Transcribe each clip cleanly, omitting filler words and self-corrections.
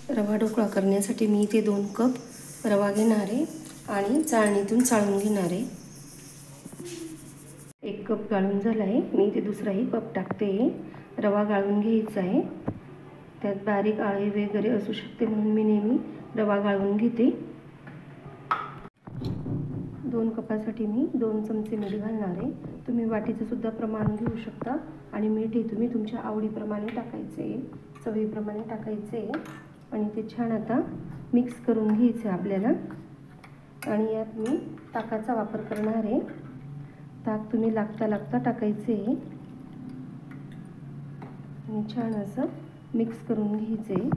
रवा ढोकळा करण्यासाठी मी इथे 2 कप रवा घेणार आहे आणि चाळणीतून चाळून घेणार आहे। 1 कप गाळून झाला आहे, मी इथे दुसराही कप टाकते। रवा गाळून घ्यायचा आहे, त्यात बारीक आळे वगैरे असू शकते म्हणून मी नेहमी रवा गाळून घेते। 2 कपासाठी मी 2 चमचे मीठ घालणार आहे। तुम्ही वाटीचं सुद्धा प्रमाण घेऊ शकता आणि मीठ हे तुम्ही तुमच्या आवडीप्रमाणे टाकायचे, चवीप्रमाणे टाकायचे आणि ते छान आता मिक्स करून घ्यायचे आपल्याला। आणि यात मी ताकाचा वापर करणार आहे। ताक तुम्ही लागता टाकायचे आणि छान असं मिक्स करून घ्यायचे।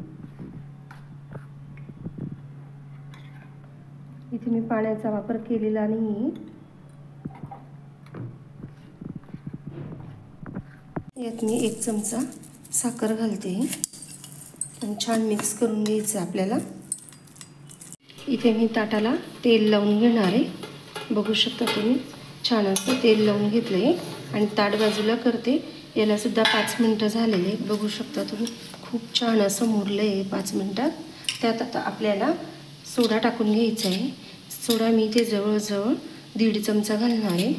इथे मी पाण्याचा वापर केलेला नाही। यात मी 1 चमचा साखर घालते आणि छान मिक्स करून घ्यायचं आपल्याला। इथे मी ताटाला तेल लावून घेणार आहे, बघू शकता तुम्ही छान असं तेल लावून घेतलंय आणि ताट बाजूला करते। याला सुद्धा 5 मिनिटं झालेले, बघू शकता तुम्ही खूप छान असं मुरलंय 5 मिनिटात। त्यात आता आपल्याला सोडा टाकून घ्यायचा आहे। सोडा मी इथे जवळजवळ 1.5 चमचा घालणार आहे।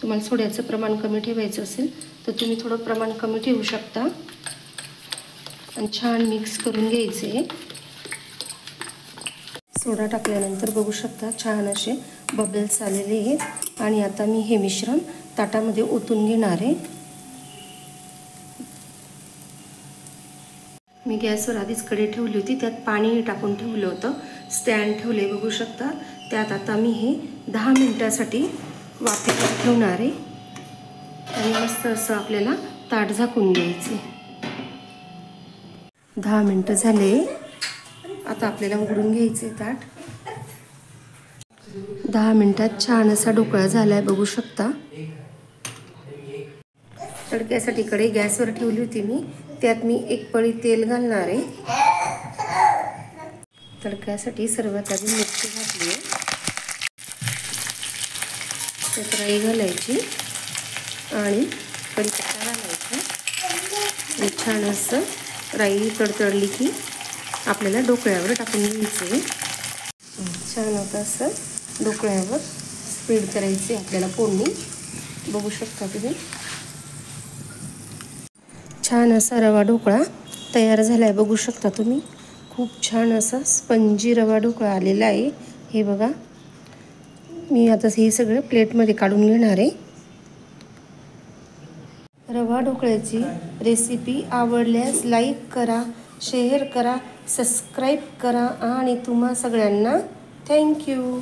तुम्हाला सोड्याचं प्रमाण कमी ठेवायचं असेल तर तुम्ही थोडं प्रमाण कमी ठेवू शकता आणि छान मिक्स करून घ्यायचे। सोडा टाकल्यानंतर बघू शकता छान असे बबल्स आलेले आहेत आणि आता मी हे मिश्रण ताटामध्ये ओतून घेणार आहे। मी गॅसवर आधीच कढई ठेवली होती, त्यात पाणी टाकून ठेवलं होतं, स्टँड ठेवले बघू शकता। त्यात आता मी हे 10 मिनिटासाठी वाफेवर ठेवणार आहे आणि मस्त असं आपल्याला ताट झाकून घ्यायचे। 10 मिनिटं झाले, आता आपल्याला उघडून घ्यायचे ताट। 10 मिनिटात छान असा ढोकळा झालाय बघू शकता। तडक्यासाठी कढई गॅसवर ठेवली होती मी, त्यात मी 1 पळी तेल घालणार आहे। तडक्यासाठी सर्वात आधी मिरची घातली आहे, त्यात राई घालायची आणि कढीपत्ता घालायचा आणि छान असं राई तडतडली की आपल्याला ढोकळ्यावर टाकून घ्यायचे। छान होतं असं ढोकळ्यावर स्प्रेड करायचे आपल्याला फोडणी, बघू शकता तुम्ही। छान असा रवा ढोकळा तयार झाला आहे, बघू शकता तुम्ही। खूप छान असा स्पंजी रवा ढोकळा आलेला आहे, हे बघा। मी आता हे सगळं प्लेटमध्ये काढून घेणार आहे। रवा ढोकळ्याची रेसिपी आवडल्यास लाईक करा, शेअर करा, सबस्क्राईब करा आणि तुम्हा सगळ्यांना थँक्यू।